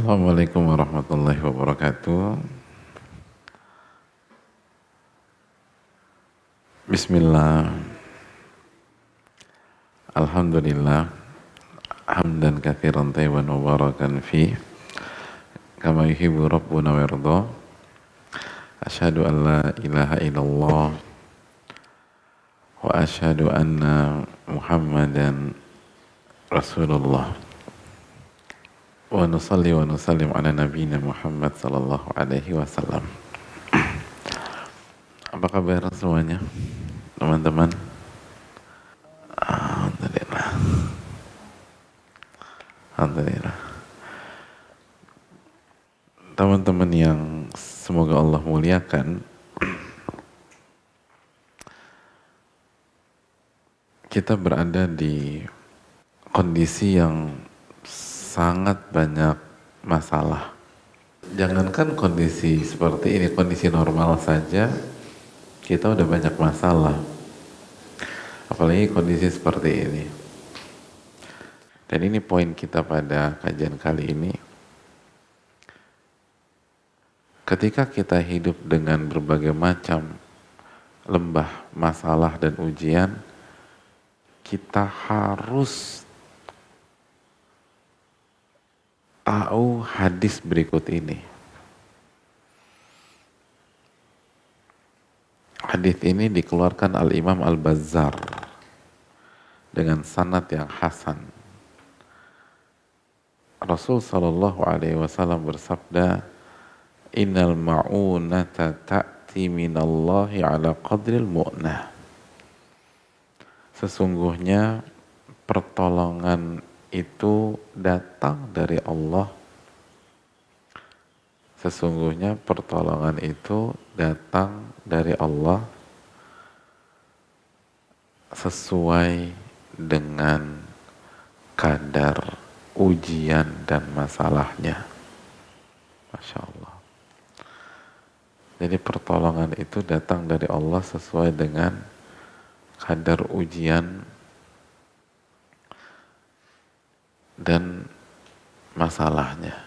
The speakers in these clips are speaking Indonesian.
Assalamualaikum warahmatullahi wabarakatuh. Bismillah. Alhamdulillah. Hamdan katsiran tayyiban mubarakan fi kama yuhibbu rabbuna wa yarda. Asyhadu an la ilaha illallah wa asyhadu anna Muhammadan Rasulullah. Wa nusalli wa nusallim ala nabiyyina Muhammad sallallahu alaihi wasallam. Apa kabar semuanya, teman-teman? Alhamdulillah. Alhamdulillah. Teman-teman yang semoga Allah muliakan, kita berada di kondisi yang sangat banyak masalah. Jangankan kondisi seperti ini, kondisi normal saja kita udah banyak masalah. Apalagi kondisi seperti ini. Dan ini poin kita pada kajian kali ini. Ketika kita hidup dengan berbagai macam lembah masalah dan ujian, kita harus tahu hadis berikut ini. Hadis ini dikeluarkan Al-Imam Al-Bazzar dengan sanad yang hasan. Rasul sallallahu alaihi wasallam bersabda, "Innal ma'unata ta'ti minallahi ala qadril mu'nah." Sesungguhnya pertolongan itu datang dari Allah. Sesungguhnya pertolongan itu datang dari Allah sesuai dengan kadar ujian dan masalahnya. Masya Allah. Jadi pertolongan itu datang dari Allah sesuai dengan kadar ujian dan masalahnya.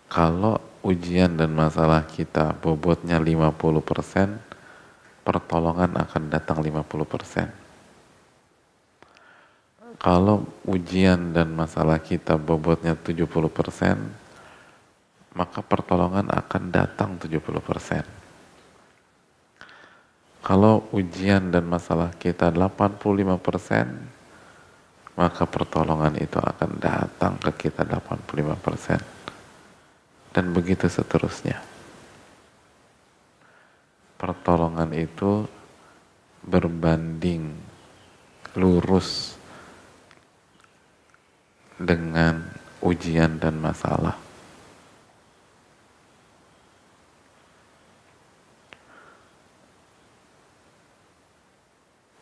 Kalau ujian dan masalah kita bobotnya 50%, pertolongan akan datang 50%. Kalau ujian dan masalah kita bobotnya 70%, maka pertolongan akan datang 70%. Kalau ujian dan masalah kita 85%, maka pertolongan itu akan datang ke kita 85%. Dan begitu seterusnya. Pertolongan itu berbanding lurus dengan ujian dan masalah.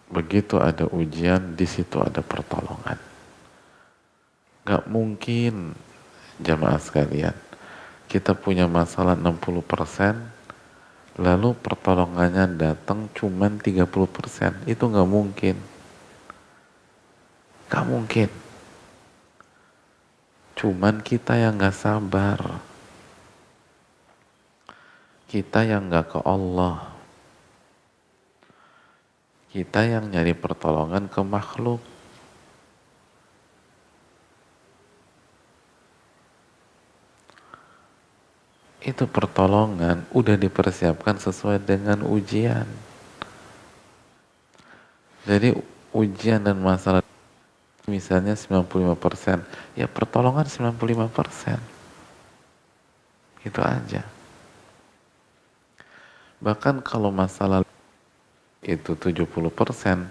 Begitu ada ujian, di situ ada pertolongan. Gak mungkin, jamaah sekalian, kita punya masalah 60%, lalu pertolongannya datang cuman 30%. Itu gak mungkin. Gak mungkin. Cuman kita yang gak sabar. Kita yang gak ke Allah. Kita yang nyari pertolongan ke makhluk. Itu pertolongan udah dipersiapkan sesuai dengan ujian. Jadi ujian dan masalah misalnya 95%, ya pertolongan 95%. Itu aja. Bahkan kalau masalah itu 70%,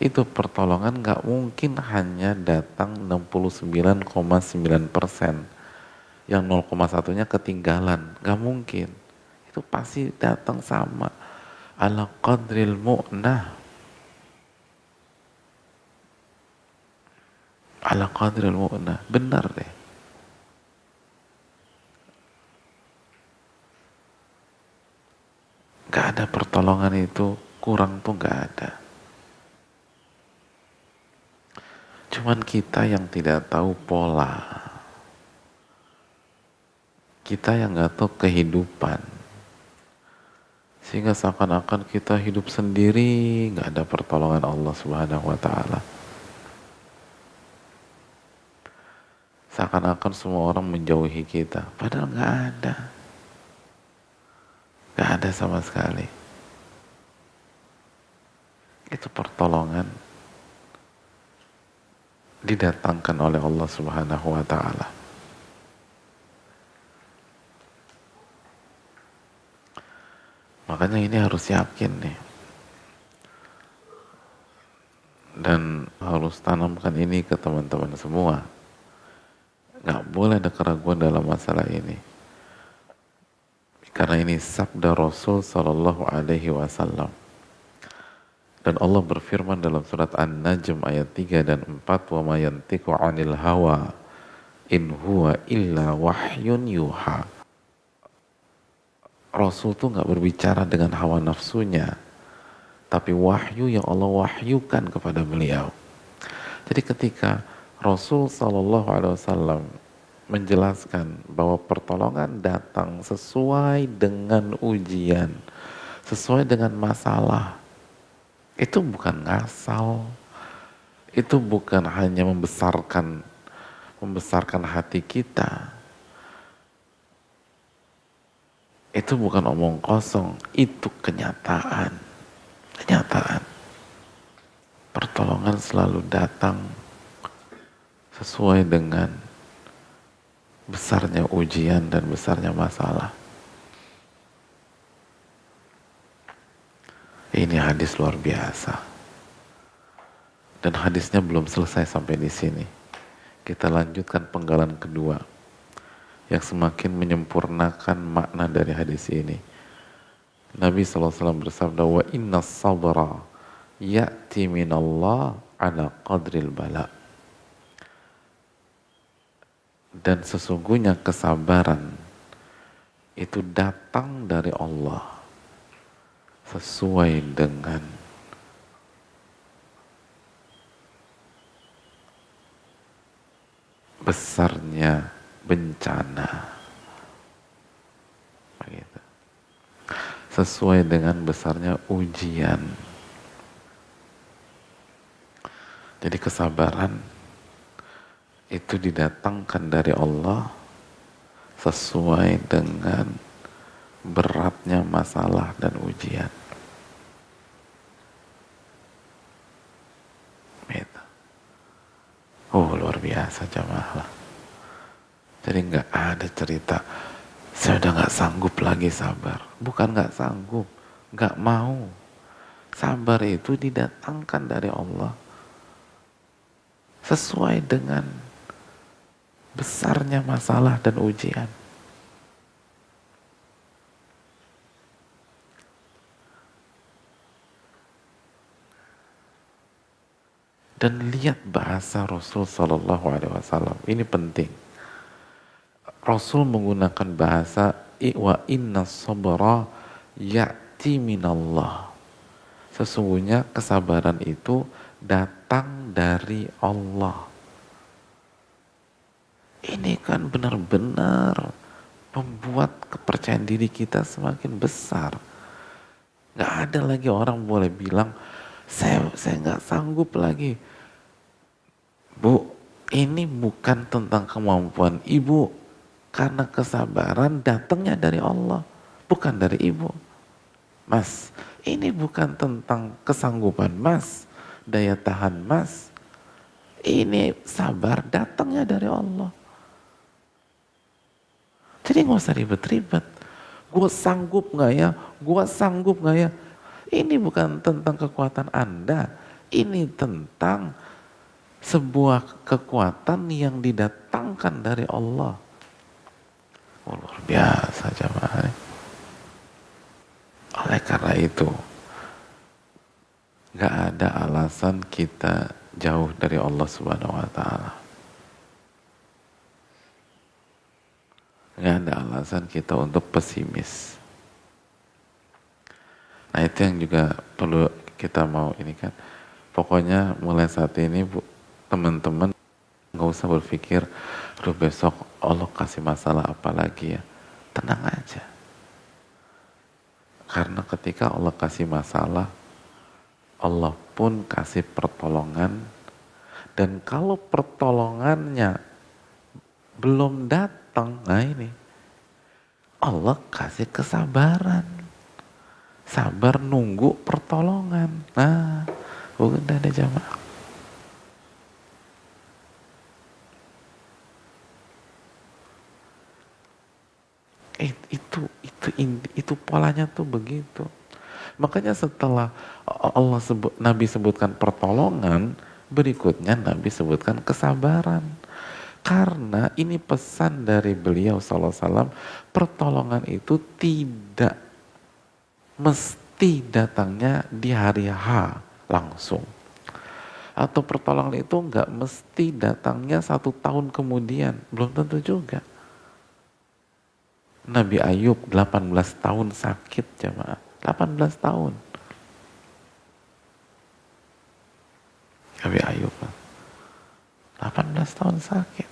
itu pertolongan gak mungkin hanya datang 69,9%. Yang 0,1-nya ketinggalan, gak mungkin. Itu pasti datang sama. Ala qadril mu'nah. Ala qadril mu'nah. Benar deh. Gak ada pertolongan itu kurang tuh, gak ada. Cuman kita yang tidak tahu pola, kita yang nggak tahu kehidupan, sehingga seakan-akan kita hidup sendiri, nggak ada pertolongan Allah Subhanahu wa Ta'ala. Seakan-akan semua orang menjauhi kita, padahal nggak ada sama sekali. Itu pertolongan didatangkan oleh Allah Subhanahu wa Ta'ala. Makanya ini harus yakin nih, dan harus tanamkan ini ke teman-teman semua. Nggak boleh ada keraguan dalam masalah ini, karena ini sabda Rasul Sallallahu Alaihi Wasallam. Dan Allah berfirman dalam surat An-Najm ayat 3 dan 4, wa ma yantiqu 'anil hawa in huwa illa wahyun yuha. Rasul tuh nggak berbicara dengan hawa nafsunya, tapi wahyu yang Allah wahyukan kepada beliau. Jadi ketika Rasul Sallallahu Alaihi Wasallam menjelaskan bahwa pertolongan datang sesuai dengan ujian, sesuai dengan masalah, itu bukan ngasal, itu bukan hanya membesarkan hati kita, itu bukan omong kosong, itu kenyataan. Pertolongan selalu datang sesuai dengan besarnya ujian dan besarnya masalah. Ini hadis luar biasa. Dan hadisnya belum selesai sampai di sini. Kita lanjutkan penggalan kedua yang semakin menyempurnakan makna dari hadis ini. Nabi SAW bersabda, wa inna sabra ya'ti minallah ala qadril bala. Dan sesungguhnya kesabaran itu datang dari Allah sesuai dengan besarnya bencana. Begitu. Sesuai dengan besarnya ujian. Jadi kesabaran itu didatangkan dari Allah sesuai dengan beratnya masalah dan ujian. Gitu. Oh, luar biasa jamaah. Jadi nggak ada cerita saya udah nggak sanggup lagi sabar. Bukan nggak sanggup, nggak mau. Sabar itu didatangkan dari Allah sesuai dengan besarnya masalah dan ujian. Dan lihat bahasa Rasul Sallallahu Alaihi Wasallam, ini penting. Rasul menggunakan bahasa wa inna sabra ya'ti minallah. Sesungguhnya kesabaran itu datang dari Allah. Ini kan benar-benar membuat kepercayaan diri kita semakin besar. Gak ada lagi orang boleh bilang, saya nggak sanggup lagi. Bu, ini bukan tentang kemampuan ibu, karena kesabaran datangnya dari Allah, bukan dari ibu. Mas, ini bukan tentang kesanggupan mas, daya tahan mas. Ini sabar datangnya dari Allah. Jadi nggak usah ribet-ribet. Gue sanggup nggak ya? Gue sanggup nggak ya? Ini bukan tentang kekuatan Anda, ini tentang sebuah kekuatan yang didatangkan dari Allah. Oh, luar biasa jamaah. Oleh karena itu, gak ada alasan kita jauh dari Allah Subhanahu wa Ta'ala. Gak ada alasan kita untuk pesimis. Nah, itu yang juga perlu kita mau ini kan. Pokoknya mulai saat ini Bu, teman-teman nggak usah berpikir, aduh besok Allah kasih masalah apa lagi ya. Tenang aja. Karena ketika Allah kasih masalah, Allah pun kasih pertolongan. Dan kalau pertolongannya belum datang, nah ini, Allah kasih kesabaran. Sabar nunggu pertolongan. Nah, udah deh jamaah. Itu polanya tuh begitu. Makanya setelah Nabi sebutkan pertolongan, berikutnya Nabi sebutkan kesabaran. Karena ini pesan dari beliau SAW, pertolongan itu tidak mesti datangnya di hari H langsung. Atau pertolongan itu nggak mesti datangnya 1 tahun kemudian, belum tentu juga. Nabi Ayub 18 tahun sakit jamaah. 18 tahun. Nabi Ayub 18 tahun sakit.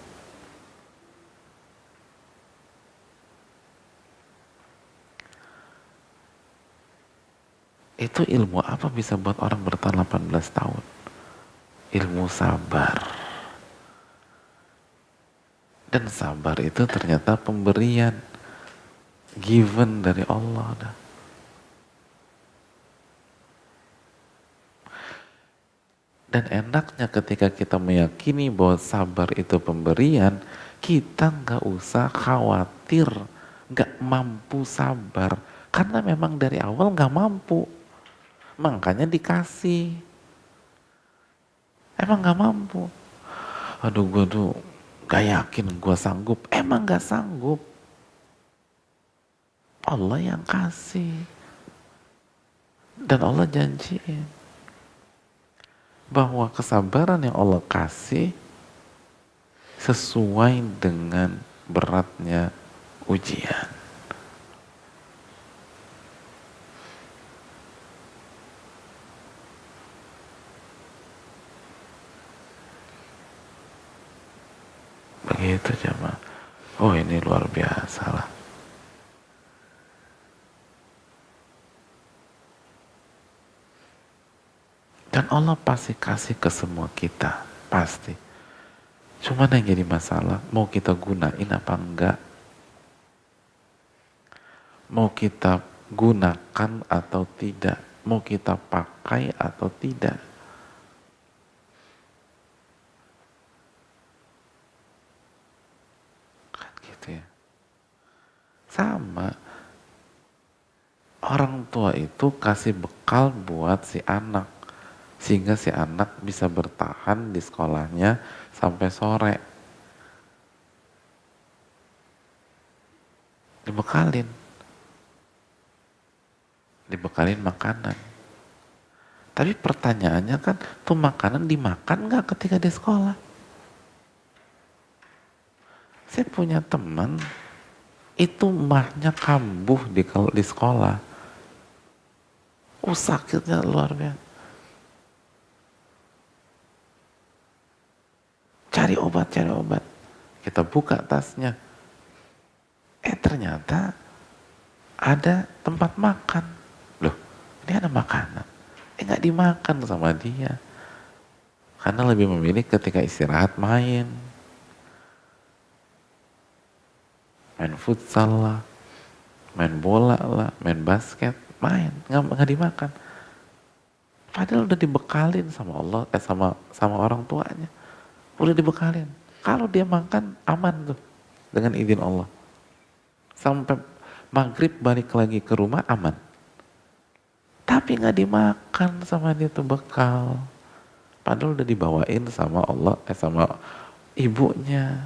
Itu ilmu apa bisa buat orang bertahan 18 tahun? Ilmu sabar. Dan sabar itu ternyata pemberian. Given dari Allah. Dan enaknya ketika kita meyakini bahwa sabar itu pemberian, kita nggak usah khawatir, nggak mampu sabar. Karena memang dari awal nggak mampu. Makanya dikasih. Emang nggak mampu. Aduh gue tuh gak yakin gue sanggup. Emang gak sanggup. Allah yang kasih. Dan Allah janjiin bahwa kesabaran yang Allah kasih sesuai dengan beratnya ujian. Begitu jemaah. Oh ini luar biasa lah. Dan Allah pasti kasih ke semua kita, pasti. Cuman yang jadi masalah, mau kita gunain apa enggak? Mau kita gunakan atau tidak? Mau kita pakai atau tidak? Kan gitu ya. Sama, orang tua itu kasih bekal buat si anak. Sehingga si anak bisa bertahan di sekolahnya sampai sore. Dibekalin makanan. Tapi pertanyaannya kan, tuh makanan dimakan nggak ketika di sekolah? Saya punya teman, itu mahnya kambuh di sekolah. Sakitnya luar biasa. Cari obat. Kita buka tasnya. Ternyata ada tempat makan. Loh, ini ada makanan. Nggak dimakan sama dia. Karena lebih memilih ketika istirahat main futsal lah, main bola lah, main basket, nggak dimakan. Padahal udah dibekalin sama Allah, sama orang tuanya. Udah dibekalin. Kalau dia makan aman tuh dengan izin Allah. Sampai maghrib balik lagi ke rumah aman. Tapi nggak dimakan sama dia tuh bekal. Padahal udah dibawain sama Allah, sama ibunya.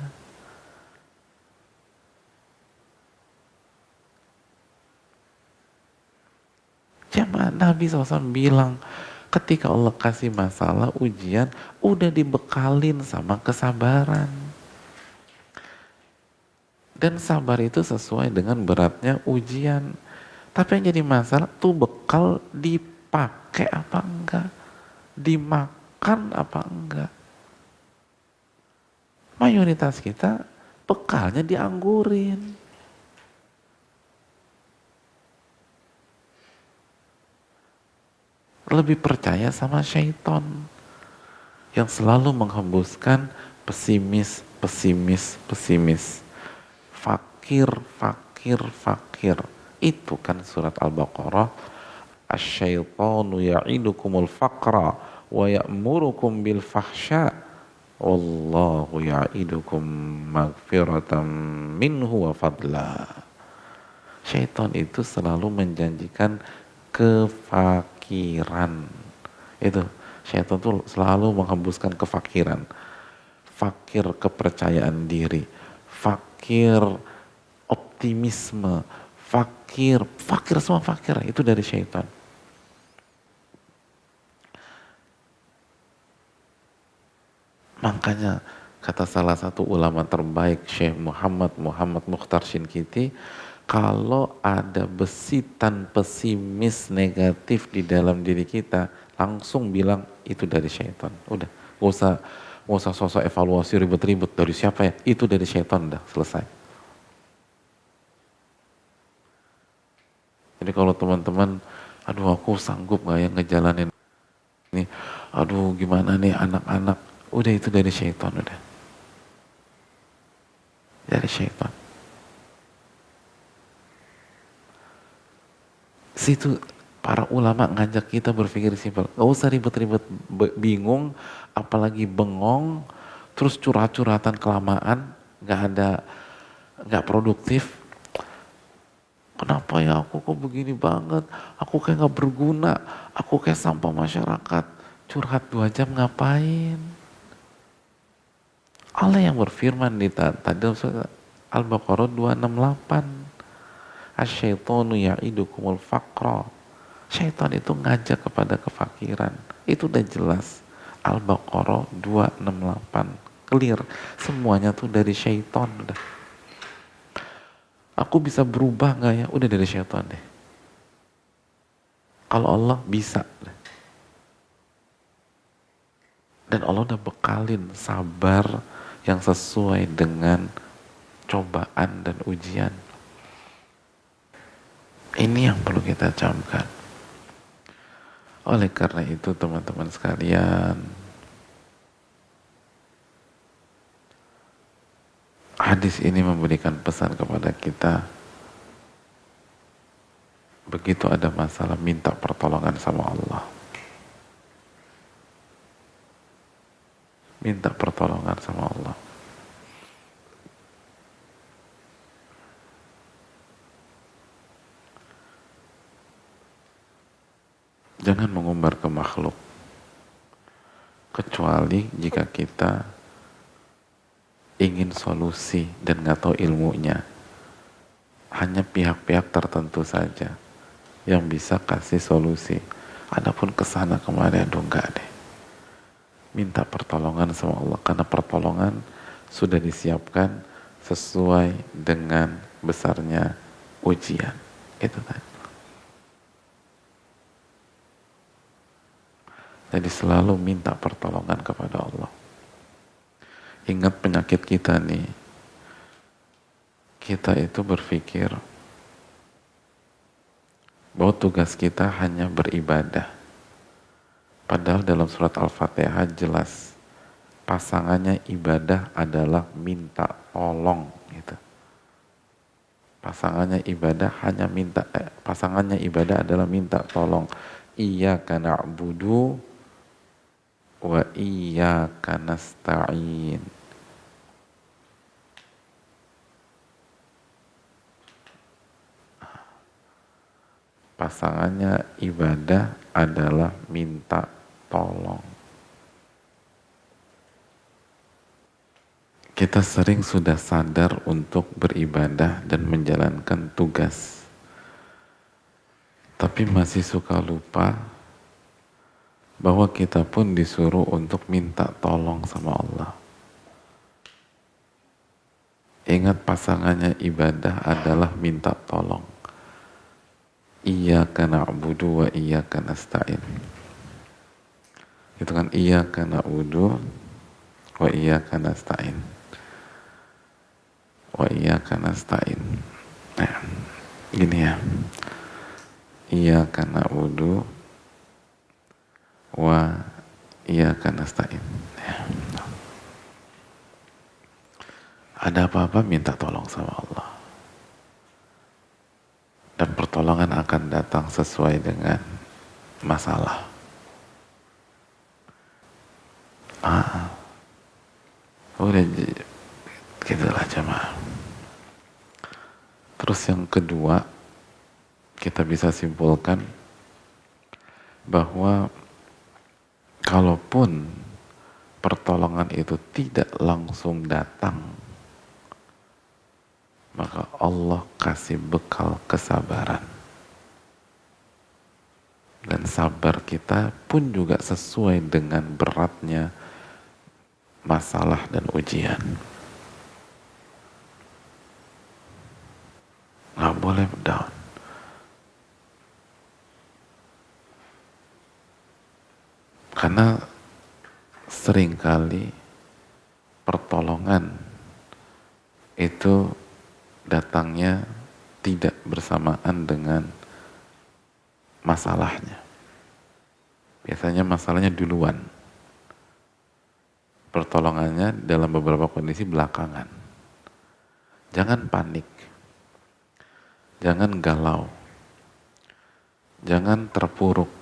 Jamaah Nabi SAW bilang, ketika Allah kasih masalah, ujian, udah dibekalin sama kesabaran. Dan sabar itu sesuai dengan beratnya ujian. Tapi yang jadi masalah tuh bekal dipakai apa enggak, dimakan apa enggak. Mayoritas kita bekalnya dianggurin. Lebih percaya sama syaitan yang selalu menghembuskan pesimis, pesimis, pesimis. Fakir, fakir, fakir. Itu kan surat Al-Baqarah. Asyaitanu ya'idukumul faqra wa ya'murukum bil fahsya. Wallahu ya'idukum magfiratan minhu wa fadla. Syaitan itu selalu menjanjikan kefakiran. Itu, syaitan itu selalu menghembuskan kefakiran. Fakir kepercayaan diri, fakir optimisme, fakir semua fakir, itu dari syaitan. Makanya kata salah satu ulama terbaik Syekh Muhammad Mukhtar Shinkiti, kalau ada besitan pesimis negatif di dalam diri kita, langsung bilang itu dari syaitan. Udah, gak usah sosok evaluasi ribet-ribet, dari siapa ya? Itu dari syaitan, udah selesai. Jadi kalau teman-teman, aduh aku sanggup gak ya ngejalanin ini, aduh gimana nih anak-anak, udah itu dari syaitan, udah. Dari syaitan. Situ para ulama ngajak kita berpikir simpel, gak usah ribet-ribet, bingung, apalagi bengong, terus curhat-curhatan kelamaan, gak produktif. Kenapa ya aku kok begini banget, aku kayak gak berguna, aku kayak sampah masyarakat. Curhat 2 jam ngapain? Allah yang berfirman di tadi Al-Baqarah 268, asyaitonu ya'idukumul faqra. Syaitan itu ngajak kepada kefakiran. Itu udah jelas. Al-Baqarah 268. Clear. Semuanya tuh dari syaitan. Udah. Aku bisa berubah gak ya? Udah dari syaitan deh. Kalau Allah bisa. Dan Allah udah bekalin sabar yang sesuai dengan cobaan dan ujian. Ini yang perlu kita camkan. Oleh karena itu teman-teman sekalian, hadis ini memberikan pesan kepada kita, begitu ada masalah minta pertolongan sama Allah. Minta pertolongan sama Allah. Jangan mengumbar ke makhluk, kecuali jika kita ingin solusi dan nggak tahu ilmunya. Hanya pihak-pihak tertentu saja yang bisa kasih solusi. Adapun kesana kemari, aduh enggak deh. Minta pertolongan sama Allah, karena pertolongan sudah disiapkan sesuai dengan besarnya ujian. Itu tadi. Jadi selalu minta pertolongan kepada Allah. Ingat penyakit kita nih. Kita itu berpikir bahwa tugas kita hanya beribadah. Padahal dalam surat Al-Fatihah jelas pasangannya ibadah adalah minta tolong gitu. Pasangannya ibadah adalah minta tolong. Iyyaka na'budu wa iyyaka nasta'in. Pasangannya ibadah adalah minta tolong. Kita sering sudah sadar untuk beribadah dan menjalankan tugas, tapi masih suka lupa bahwa kita pun disuruh untuk minta tolong sama Allah. Ingat, pasangannya ibadah adalah minta tolong. Iyyaka na'budu wa iyyaka nasta'in. Itu kan iyyaka na'budu wa iyyaka nasta'in. wa iyyaka nasta'in. Nah, gini ya. Iyyaka na'budu wa iyyaka nasta'in. Ya. Ada apa-apa minta tolong sama Allah. Dan pertolongan akan datang sesuai dengan masalah. Udah gitulah jemaah. Terus yang kedua, kita bisa simpulkan bahwa kalaupun pertolongan itu tidak langsung datang, maka Allah kasih bekal kesabaran. Dan sabar kita pun juga sesuai dengan beratnya masalah dan ujian. Nggak boleh down. Karena seringkali pertolongan itu datangnya tidak bersamaan dengan masalahnya. Biasanya masalahnya duluan. Pertolongannya dalam beberapa kondisi belakangan. Jangan panik. Jangan galau. Jangan terpuruk.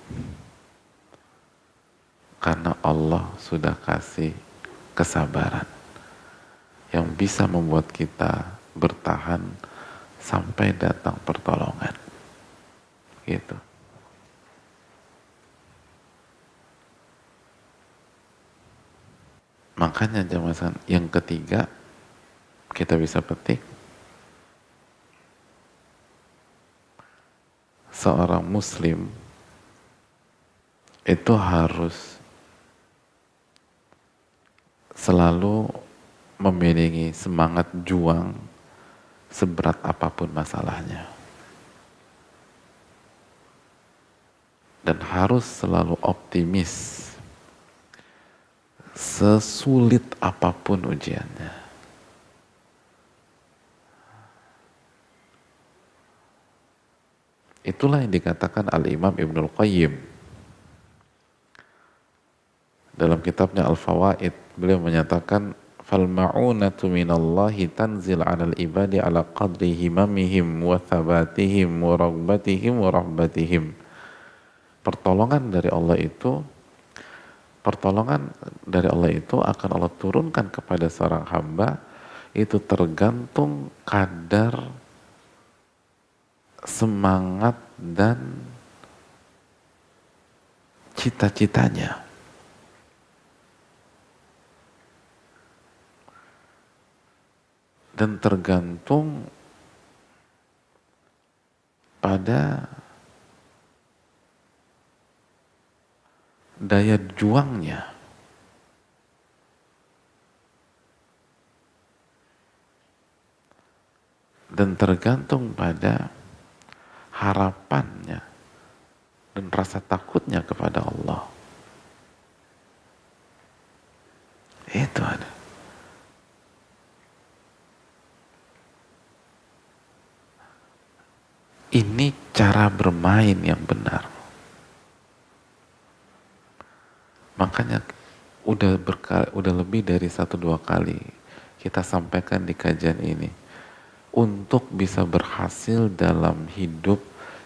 Karena Allah sudah kasih kesabaran yang bisa membuat kita bertahan sampai datang pertolongan. Gitu. Makanya jemaah yang ketiga kita bisa petik, seorang muslim itu harus selalu memiliki semangat juang seberat apapun masalahnya. Dan harus selalu optimis sesulit apapun ujiannya. Itulah yang dikatakan Al-Imam Ibnul Qayyim dalam kitabnya Al-Fawaid. Beliau menyatakan fal ma'unatu minallahi tanzil 'alal ibadi 'ala qadri himamihim wa thabatihim wa raghbatihim wa rahbatihim. Pertolongan dari Allah itu akan Allah turunkan kepada seorang hamba itu tergantung kadar semangat dan cita-citanya. Dan tergantung pada daya juangnya. Dan tergantung pada harapannya dan rasa takutnya kepada Allah. Itu ada. Ini cara bermain yang benar. Makanya udah lebih dari 1-2 kali kita sampaikan di kajian ini. Untuk bisa berhasil dalam hidup,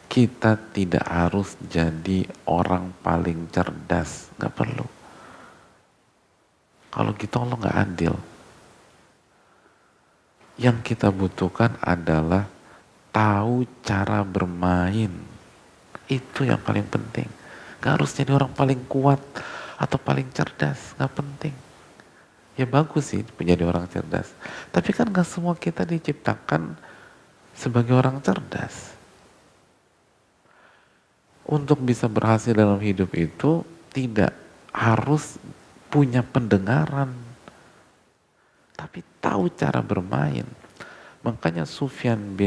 kita tidak harus jadi orang paling cerdas. Gak perlu. Kalau gitu Allah gak adil. Yang kita butuhkan adalah tahu cara bermain. Itu yang paling penting. Gak harus jadi orang paling kuat atau paling cerdas, gak penting. Ya bagus sih menjadi orang cerdas. Tapi kan gak semua kita diciptakan sebagai orang cerdas. Untuk bisa berhasil dalam hidup itu tidak harus punya pendengaran, tapi tahu cara bermain. Makanya Sufyan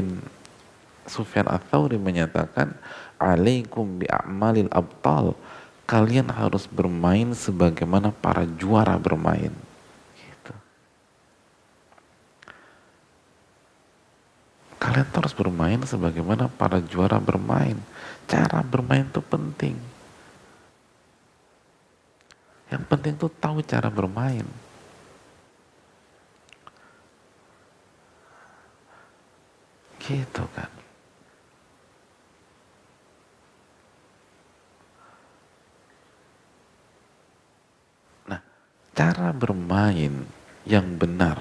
Ats-Tsauri menyatakan, alaikum bi'amalil abtal. Kalian harus bermain sebagaimana para juara bermain. Gitu. Kalian tuh harus bermain sebagaimana para juara bermain. Cara bermain itu penting. Yang penting tuh tahu cara bermain. Gitu kan. Nah, cara bermain yang benar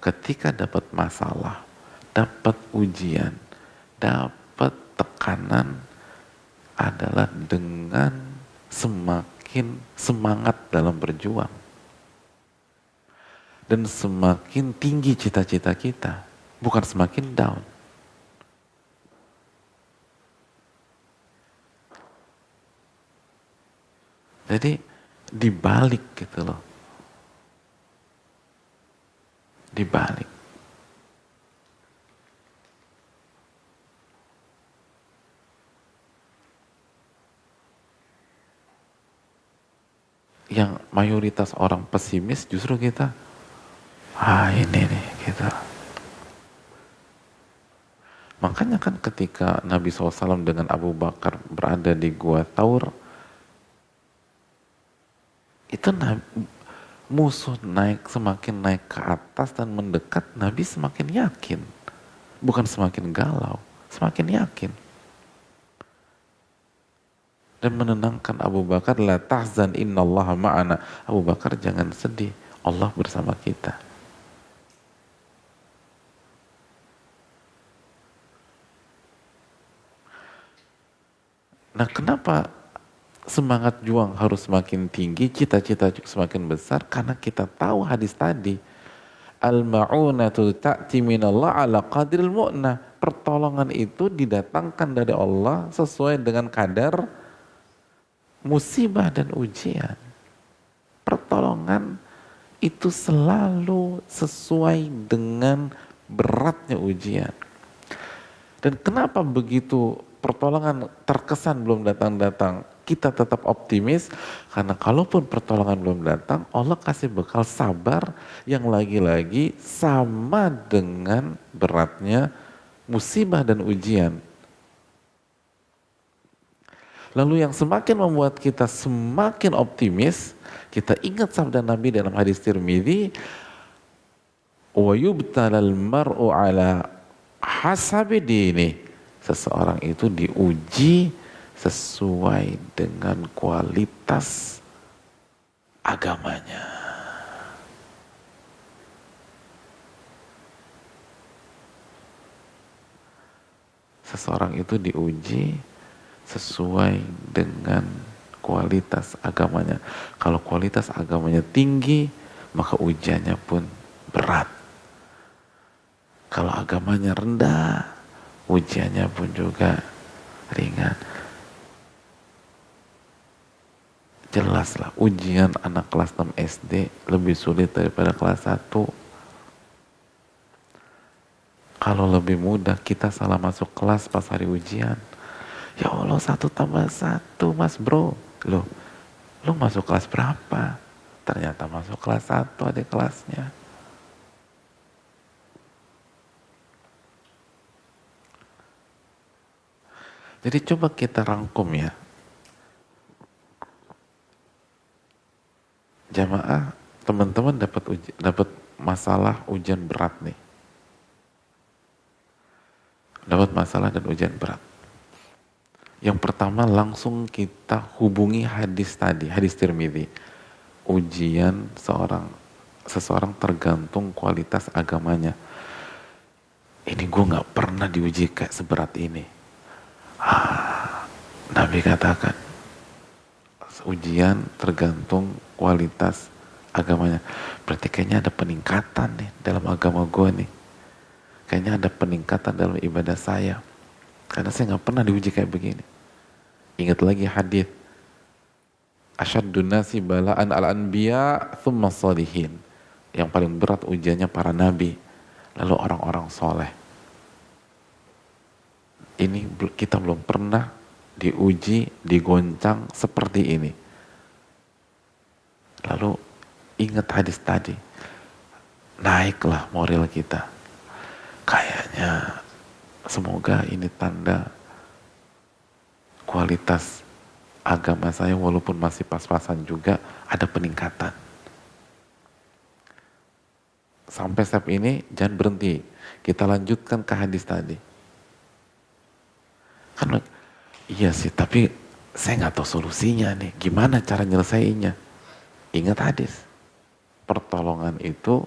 ketika dapat masalah, dapat ujian, dapat tekanan adalah dengan semakin semangat dalam berjuang dan semakin tinggi cita-cita kita, bukan semakin down. Jadi dibalik gitu loh, dibalik. Yang mayoritas orang pesimis justru kita, ini nih gitu. Makanya kan ketika Nabi SAW dengan Abu Bakar berada di Gua Taur, itu musuh semakin naik ke atas dan mendekat, Nabi semakin yakin. Bukan semakin galau, semakin yakin. Dan menenangkan Abu Bakar, la tahzan innallaha ma'ana. Abu Bakar jangan sedih, Allah bersama kita. Nah, kenapa semangat juang harus semakin tinggi, cita-cita semakin besar? Karena kita tahu hadis tadi, al-ma'unatu ta'ti minallah ala qadril mu'nah. Pertolongan itu didatangkan dari Allah sesuai dengan kadar musibah dan ujian. Pertolongan itu selalu sesuai dengan beratnya ujian. Dan kenapa begitu pertolongan terkesan belum datang-datang, kita tetap optimis? Karena kalaupun pertolongan belum datang, Allah kasih bekal sabar yang lagi-lagi sama dengan beratnya musibah dan ujian. Lalu yang semakin membuat kita semakin optimis, kita ingat sabda Nabi dalam hadis Tirmidzi, wa yubtalal mar'u ala hasabi dini. Seseorang itu diuji sesuai dengan kualitas agamanya. Seseorang itu diuji sesuai dengan kualitas agamanya. Kalau kualitas agamanya tinggi, maka ujiannya pun berat. Kalau agamanya rendah, ujiannya pun juga ringan. Jelaslah ujian anak kelas 6 SD lebih sulit daripada kelas 1. Kalau lebih mudah kita salah masuk kelas pas hari ujian. Ya Allah, 1 tambah 1 mas bro. Loh, lu masuk kelas berapa? Ternyata masuk kelas 1 adik kelasnya. Jadi coba kita rangkum ya. Jamaah, teman-teman dapat masalah ujian berat nih. Dapat masalah dan ujian berat. Yang pertama langsung kita hubungi hadis tadi, hadis Tirmidzi. Ujian seseorang tergantung kualitas agamanya. Ini gue gak pernah diuji kayak seberat ini. Nabi katakan, ujian tergantung kualitas agamanya. Berarti kayaknya ada peningkatan nih dalam agama gue nih. Kayaknya ada peningkatan dalam ibadah saya. Karena saya gak pernah diuji kayak begini. Ingat lagi hadis, asyadun nasi bala'an al-anbiya thumma sholihin. Yang paling berat ujiannya para nabi, lalu orang-orang soleh. Ini kita belum pernah diuji, digoncang seperti ini. Lalu ingat hadis tadi, naiklah moral kita. Kayaknya Semoga ini tanda kualitas agama saya walaupun masih pas-pasan juga ada peningkatan. Sampai step ini jangan berhenti. Kita lanjutkan ke hadis tadi. Kan iya sih, tapi saya nggak tahu solusinya nih. Gimana cara nyelesainya? Ingat hadis. Pertolongan itu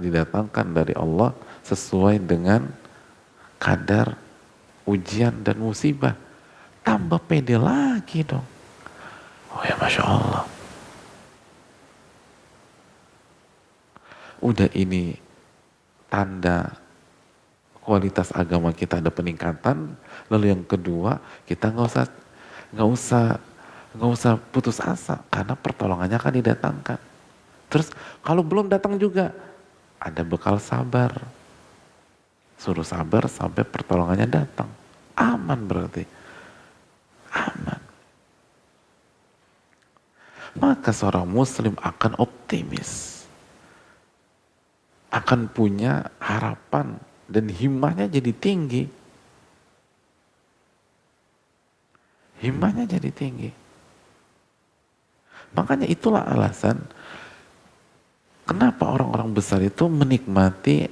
didatangkan dari Allah sesuai dengan kadar ujian dan musibah. Tambah pede lagi dong. Oh ya Masya Allah. Udah ini tanda kualitas agama kita ada peningkatan. Lalu yang kedua, kita nggak usah putus asa karena pertolongannya akan didatangkan. Terus kalau belum datang juga ada bekal sabar. Suruh sabar sampai pertolongannya datang. Aman berarti. Aman. Maka seorang muslim akan optimis. Akan punya harapan dan himmahnya jadi tinggi. Himmahnya jadi tinggi. Makanya itulah alasan kenapa orang-orang besar itu menikmati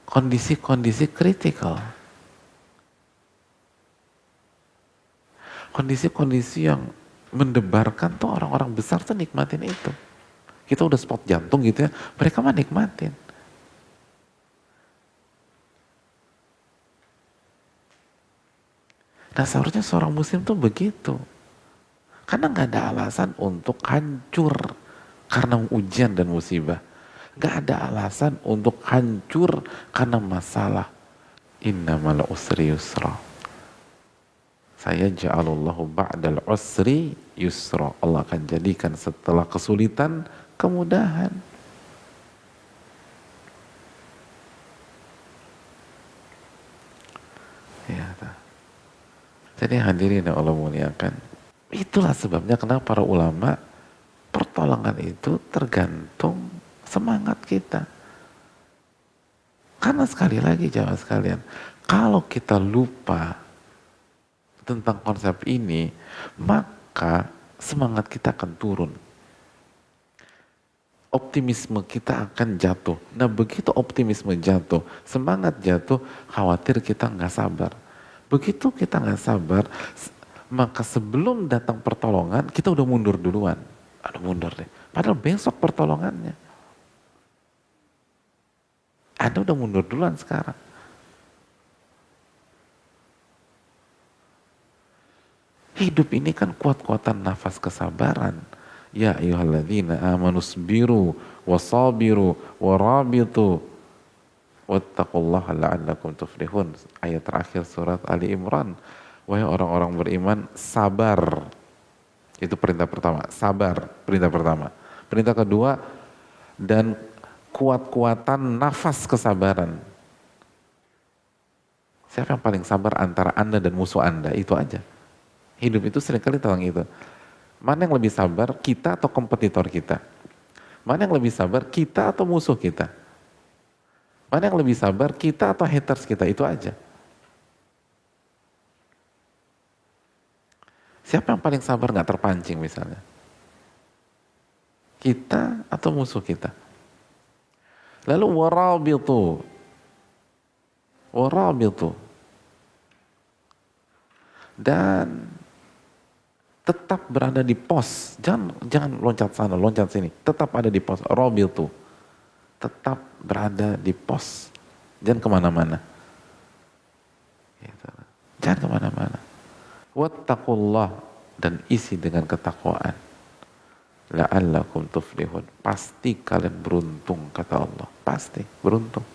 kondisi-kondisi kritikal. Kondisi-kondisi yang mendebarkan tuh orang-orang besar tuh nikmatin itu. Kita udah spot jantung gitu ya, mereka mah nikmatin. Nah seharusnya seorang muslim tuh begitu. Karena gak ada alasan untuk hancur karena ujian dan musibah. Gak ada alasan untuk hancur karena masalah. Innamal usri yusra. Saya ja'alallahu ba'dal usri yusra. Allah akan jadikan setelah kesulitan kemudahan. Ya, jadi hadirin yang Allah muliakan. Itulah sebabnya kenapa para ulama pertolongan itu tergantung semangat kita. Karena sekali lagi jamaah sekalian, kalau kita lupa tentang konsep ini, maka semangat kita akan turun. Optimisme kita akan jatuh. Nah begitu optimisme jatuh, semangat jatuh, khawatir kita nggak sabar. Begitu kita nggak sabar, maka sebelum datang pertolongan, kita udah mundur duluan. Aduh mundur deh. Padahal besok pertolongannya. Anda udah mundur duluan sekarang. Hidup ini kan kuat-kuatan nafas kesabaran. Ya ayyuhalladzina amanu sabiru wasabiru warabitu wattaqullaha la'allakum tuflihun. Ayat terakhir surat Ali Imran. Wahai orang-orang beriman, sabar. Itu perintah pertama, sabar, perintah pertama. Perintah kedua, dan kuat-kuatan nafas kesabaran. Siapa yang paling sabar antara Anda dan musuh Anda? Itu aja. Hidup itu seringkali tentang itu. Mana yang lebih sabar, kita atau kompetitor kita? Mana yang lebih sabar, kita atau musuh kita? Mana yang lebih sabar, kita atau haters kita? Itu aja. Siapa yang paling sabar gak terpancing misalnya? Kita atau musuh kita? Lalu warabitu. Dan tetap berada di pos, jangan loncat sana, loncat sini, tetap ada di pos, rabitu, tetap berada di pos, jangan kemana-mana, gitu. Jangan kemana-mana. Wattaqullah, dan isi dengan ketakwaan, la'allakum tuflihun, pasti kalian beruntung, kata Allah, pasti beruntung.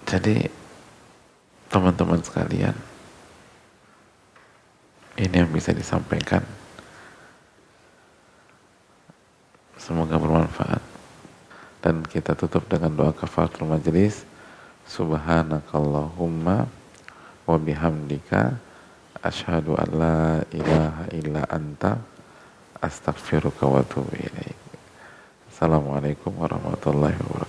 Jadi teman-teman sekalian, ini yang bisa disampaikan. Semoga bermanfaat. Dan kita tutup dengan doa kafaratul majelis. Subhanakallahumma wa bihamdika asyhadu an la ilaha illa anta Astaghfiruka wa atubu ilaik. Assalamualaikum warahmatullahi wabarakatuh.